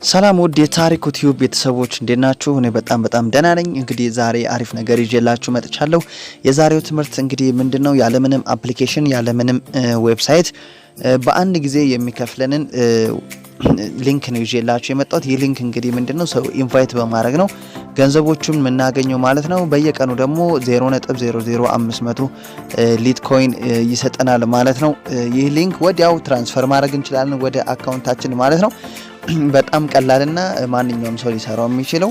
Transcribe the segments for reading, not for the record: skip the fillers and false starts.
ሰላም ውድ የታሪኩ ቲዩብ ቤተሰቦች እንደናችሁ እኔ በጣም ደህና ነኝ። እንግዲህ ዛሬ አሪፍ ነገር ይዤላችሁ መጥቻለሁ። የዛሬው ትምህርት እንግዲህ ምንድነው ያለምንም አፕሊኬሽን ያለምንም ዌብሳይት በአንድ ጊዜ የሚከፍለንን ሊንክ ነው ይዤላችሁ የመጣሁት። ይህ ሊንክ እንግዲህ ምንድነው ሰው ኢንቫይት በማድረግ ነው ገንዘቦቹን መናገኘው ማለት ነው። በየቀኑ ደግሞ 0.00500 ሊትኮይን ይሰጠናል ማለት ነው። ይህ ሊንክ ወዲያው ትራንስፈር ማድረግ እንችላለን ወደ አካውንታችን ማለት ነው። በጣም ቀላልና ማንኛውም ሰው ሊሰራው የሚችለው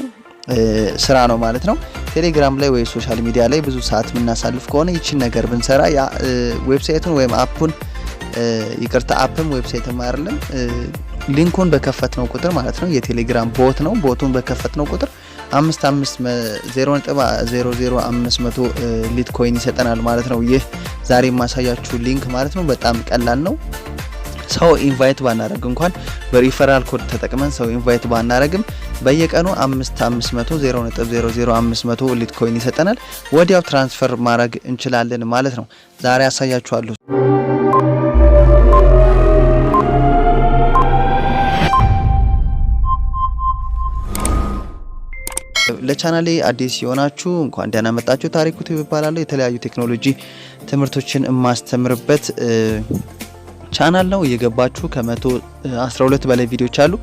ስራ ነው ማለት ነው። ቴሌግራም ላይ ወይ ሶሻል ሚዲያ ላይ ብዙ ሰዓት ምናሳልፍ ከሆነ ይቺን ነገር ብንሰራ ያ ዌብሳይቱን ወይም አፑን ይቅርታ አፕም ዌብሳይትም አይደለም ሊንኩን በከፈትነው ቁጥር ማለት ነው የቴሌግራም ቦት ነው። ቦቱን በከፈትነው ቁጥር 0.00500 ሊትኮይን ይሰጠናል ማለት ነው። ይህ ዛሬ ማሳያችሁ ሊንክ ማለት ነው በጣም ቀላል ነው። ሰው ኢንቫይት ባናረግ እንኳን በሪፈራል ኮድ ተጠቅመን ሰው ኢንቫይት ባናረግም በየቀኑ 0.00500 ሊትኮይን ይሰጠናል። ወዲያው ትራንስፈር ማድረግ እንችላለን ማለት ነው። ዛሬ አሳያችኋለሁ። ለቻናሌ አዲስ የሆናችሁ እንኳን ደህና መጣችሁ። ታሪኩ ቲዩብ ይባላል። የተለያዩ ቴክኖሎጂ ትምህርቶችን ማስተምርበት ቻናል ነው። እየገባችሁ ከ112 በላይ ቪዲዮዎች አሉ።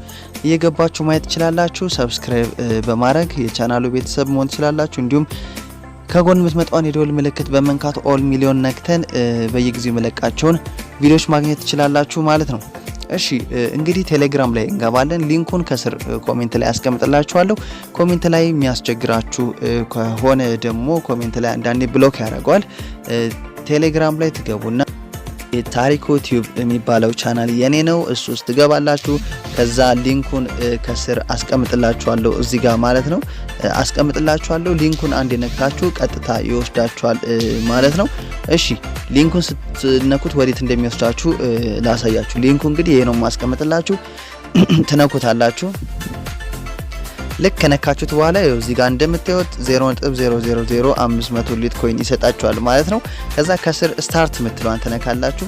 እየገባችሁ ማየት ትችላላችሁ። ሰብስክራይብ በማድረግ የቻናሉ ቤተሰብ መሆን ትችላላችሁ። እንዲሁም ከጎን የምትመጣውን የደወል ምልክት በመንካት ኦል ሚሊዮን ነክተን በየጊዜው መለቃቸውን ቪዲዮዎች ማግኘት ትችላላችሁ ማለት ነው። እሺ እንግዲህ ቴሌግራም ላይ እንገባለን። ሊንኩን ከስር ኮሜንት ላይ አስቀምጥላችኋለሁ። ኮሜንት ላይ የሚያስቸግራችሁ ከሆነ ደግሞ ኮሜንት ላይ አንዳንዴ ብሎክ ያደርገዋል። ቴሌግራም ላይ ትገቡና ታሪኩ ቲዩብ የሚባለው ቻናል የኔ ነው። እሱ ውስጥ ትገባላችሁ። ከዛ ሊንኩን ከስር አስቀምጥላችኋለሁ እዚህ ጋር ማለት ነው። አስቀምጥላችኋለሁ። ሊንኩን አንድ ነክታችሁ ቀጥታ ይወስዳችኋል ማለት ነው። እሺ ሊንኩን ስትነኩት ወዴት እንደሚወስዳችሁ ላሳያችሁ። ሊንኩ እንግዲህ ይሄ ነው ማስቀምጥላችሁ። ትነኩታላችሁ። ልክ ከነካችሁት በኋላ ይኸው እዚህ ጋር እንደምታዩት 0.00500 ሊትኮይን ይሰጣችኋል ማለት ነው። ከዛ ከስር ስታርት ምትሏን ተነካላችሁ።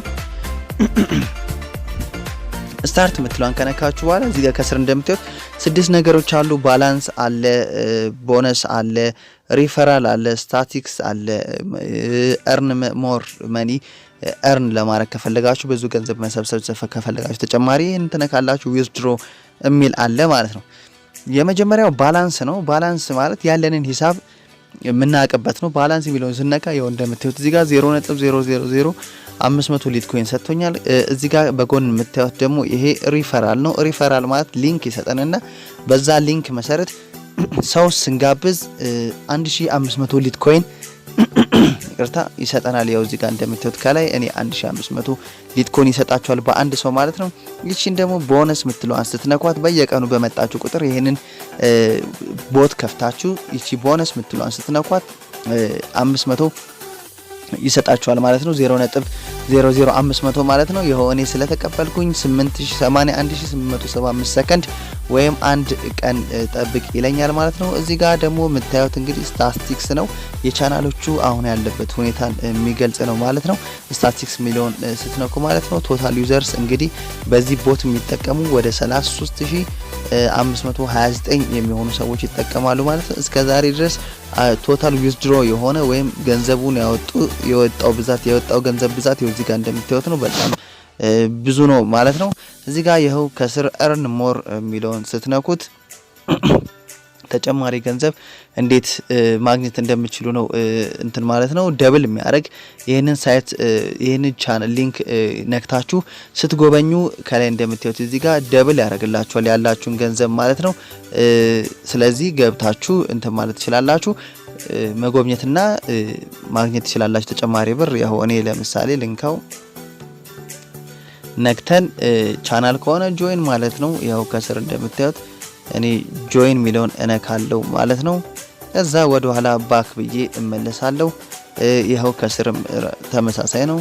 ስታርት ምትሏን ከነካችሁ በኋላ እዚህ ጋር ከስር እንደምታዩት 6 ነገሮች አሉ። ባላንስ አለ፣ ቦነስ አለ፣ ሪፈራል አለ፣ ስታቲክስ አለ፣ earn more money earn ለማድረግ ከፈለጋችሁ ብዙ ገንዘብ መሰብሰብ ከፈለጋችሁ ተጨማሪ እንትነካላችሁ withdraw የሚል አለ ማለት ነው። የመጀመሪያው ባላንስ ነው። ባላንስ ማለት ያለንን ሂሳብ የምናቀበት ነው። ባላንስ የሚለውን ስነካ ይኸው እንደምታዩት እዚህ ጋር 0.00500 ሊትኮይን ሰጥቶኛል። እዚህ ጋር በጎን የምታዩት ደግሞ ይሄ ሪፈራል ነው። ሪፈራል ማለት ሊንክ ይሰጠንና በዛ ሊንክ መሰረት ሰው ስንጋብዝ 1500 ሊትኮይን ይቅርታ ይሰጠናል። ያው እዚህ ጋር እንደምታዩት ከላይ እኔ 1500 ሊትኮይን ይሰጣችኋል በአንድ ሰው ማለት ነው። ይቺን ደግሞ ቦነስ ምትለዋን ስትነኳት በየቀኑ በመጣችሁ ቁጥር ይሄንን ቦት ከፍታችሁ ይቺ ቦነስ ምትለዋን ስትነኳት 500 ይሰጣችኋል ማለት ነው። 0.00500 ማለት ነው። ይሄው እኔ ስለተቀበልኩኝ 81875 ሰከንድ ወይም አንድ ቀን ጠብቅ ይለኛል ማለት ነው። እዚህ ጋር ደግሞ የምታዩት እንግዲህ ስታቲስቲክስ ነው። የቻናሎቹ አሁን ያለበት ሁኔታን የሚገልጽ ነው ማለት ነው። ስታቲስቲክስ ሚሊዮን ስትነኩ ማለት ነው። ቶታል ዩዘርስ እንግዲህ በዚህ ቦት የሚጠቀሙ ወደ 33529 የሚሆኑ ሰዎች ይጠቀማሉ ማለት ነው። እስከዛሬ ድረስ ቶታል ዊዝድሮ የሆነ ወይም ገንዘቡን የወጣው ገንዘብ ብዛት እዚህ ጋር እንደምታዩት ነው። በጣም ብዙ ነው ማለት ነው። እዚህ ጋር ይኸው ከስር earn more የሚለውን ስትነኩት ተጨማሪ ገንዘብ እንዴት ማግኘት እንደምትችሉ ነው እንትን ማለት ነው። ደብል የሚያደርግ ይሄንን ሳይት ይሄንን ቻናል ሊንክ ነክታችሁ ስትጎበኙ ከላይ እንደምታዩት እዚህ ጋር ደብል ያደርግላችኋል ያላችሁን ገንዘብ ማለት ነው። ስለዚህ ገብታችሁ እንትን ማለት ትችላላችሁ መጎብኘትና ማግኘት ትችላላችሁ ተጨማሪ ብር። ያው እኔ ለምሳሌ ልንካው ነክተን ቻናል ከሆነ ጆይን ማለት ነው። ያው ከስር እንደምታዩት እኔ ጆይን ሚሊዮን እነካለው ማለት ነው። ከዛ ወደ ኋላ ባክ ብዬ እመለሳለሁ። ይሄው ከስርም ተመሳሳይ ነው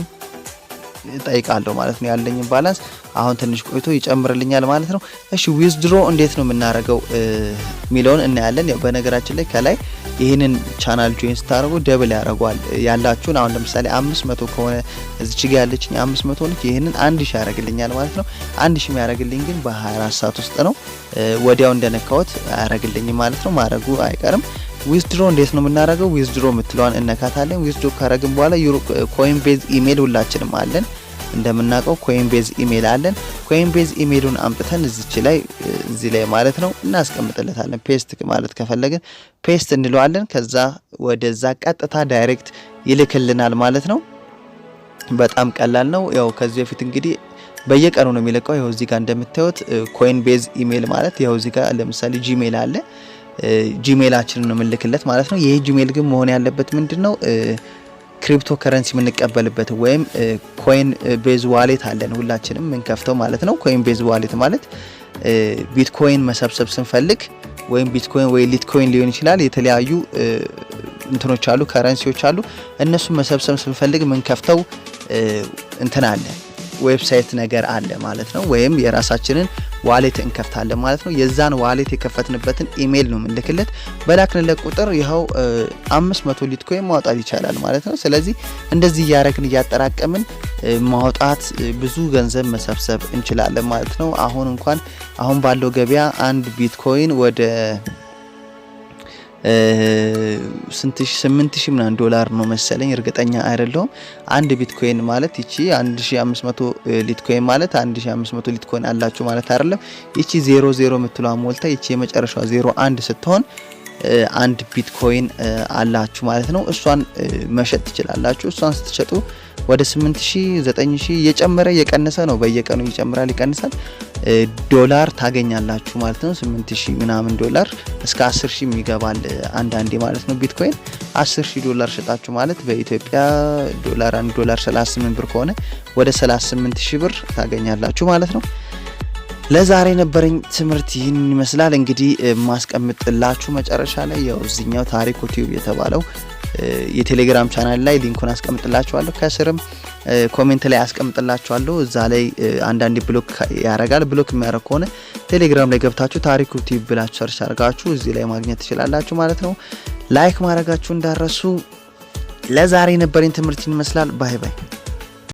ጠይቃለሁ ማለት ነው። ያለኝ ባላንስ አሁን ትንሽ ቆይቶ ይጨምርልኛል ማለት ነው። እሺ ዊዝድሮ እንዴት ነው የምናረገው ሚሊዮን እናያለን። ያው በነገራችን ላይ ከላይ ይሄንን ቻናል ጆይን ስታደርጉ ደብል ያደርጋል ያላችሁን አሁን ለምሳሌ 500 ከሆነ እዚች ጋር ያለችኝ 500 ነች ይሄንን 1000 ያደርግልኛል ማለት ነው 1000 የሚያደርግልኝ ግን በ24 ሰዓት ውስጥ ነው ወዲያው እንደነካውት ያደርግልኝ ማለት ነው ማድረጉ አይቀርም ዊዝድሮ እንዴት ነው የምናደርገው ዊዝድሮ ምትለዋን እነካታለን ዊዝድሮ ካረግን በኋላ ኮይንቤዝ ኢሜል ሁላችንም አለን እንደምናቀው ኮይንቤዝ ኢሜል አለን ኮይንቤዝ ኢሜሉን አምጥተን እዚህ ላይ ማለት ነው እናስቀምጥለታለን ፔስት ማለት ከፈለግን ፔስት እንለዋለን ከዛ ወደዛ ቀጥታ ዳይሬክት ይልክልናል ማለት ነው በጣም ቀላል ነው ያው ከዚህ በፊት እንግዲህ በየቀኑ ነው የሚለቀው ያው እዚህ ጋር እንደምታዩት ኮይንቤዝ ኢሜል ማለት ያው እዚህ ጋር ለምሳሌ ጂሜል አለ ጂሜላችንን ነው የምንልክለት ማለት ነው ይሄ ጂሜል ግን መሆን ያለበት ምንድነው ክሪፕቶ ከረንሲ የምንቀበልበት ወይም ኮይን ቤዝ ዋሌት አለን ሁላችንም ምንከፍተው ማለት ነው ኮይን ቤዝ ዋሌት ማለት ቢትኮይን መሰብሰብ ስንፈልግ ወይም ቢትኮይን ወይ ሊትኮይን ሊሆን ይችላል የተለያዩ እንትኖች አሉ ከረንሲዎች አሉ እነሱ መሰብሰብ ስንፈልግ ምንከፍተው እንትን አለ ዌብሳይት ነገር አለ ማለት ነው ወይም የራሳችንን ዋሌት እንከፍታለን ማለት ነው የዛን ዋሌት የከፈትንበትን ኢሜል ነው ምንልክለት በላክንለት ቁጥር ይሄው 500 ሊትኮይን ማውጣት ይቻላል ማለት ነው ስለዚህ እንደዚህ ያረክን ያጠራቀምን ማውጣት ብዙ ገንዘብ መሰብሰብ እንችላለን ማለት ነው አሁን ባለው ገበያ አንድ ቢትኮይን ወደ 8000 ምናምን ዶላር ነው መሰለኝ እርግጠኛ አይደለሁም አንድ ቢትኮይን ማለት ይቺ 1500 ሊትኮይን ማለት 1500 ሊትኮይን አላችሁ ማለት አይደለም ይቺ 00 ምትሏ ሞልታ ይቺ የመጨረሻው 01 ስትሆን አንድ ቢትኮይን አላችሁ ማለት ነው እሷን መሸጥ ትችላላችሁ እሷን ስትሸጡ ወደ 8000 9000 እየጨመረ እየቀነሰ ነው በየቀኑ ይጨምራል ይቀንሳል ዶላር ታገኛላችሁ ማለት ነው 8000 ምናምን ዶላር እስከ 10000 ይገባል አንዳንዴ ማለት ነው ቢትኮይን 10000 ዶላር ሸጣችሁ ማለት በኢትዮጵያ ዶላር 1 ዶላር 38 ብር ከሆነ ወደ 38000 ብር ታገኛላችሁ ማለት ነው ለዛሬ ነበረኝ ትምርት ይህን ይመስላል እንግዲህ ማስቀምጥላችሁ መጨረሻ ላይ ያው እዚህኛው ታሪኩ ቲዩብ የተባለው የቴሌግራም ቻናል ላይ ሊንኩን አስቀምጥላችኋለሁ ከስርም ኮሜንት ላይ አስቀምጥላችኋለሁ እዛ ላይ አንዳንድ ብሎክ ያረጋል ብሎክ የሚያረግ ከሆነ ቴሌግራም ላይ ገብታችሁ ታሪኩ ቲዩብ ብላችሁ ሰርች አድርጋችሁ እዚህ ላይ ማግኘት ትችላላችሁ ማለት ነው ላይክ ማድረጋችሁ እንዳረሱ ለዛሬ ነበረኝ ትምርት ይመስላል ባይ ባይ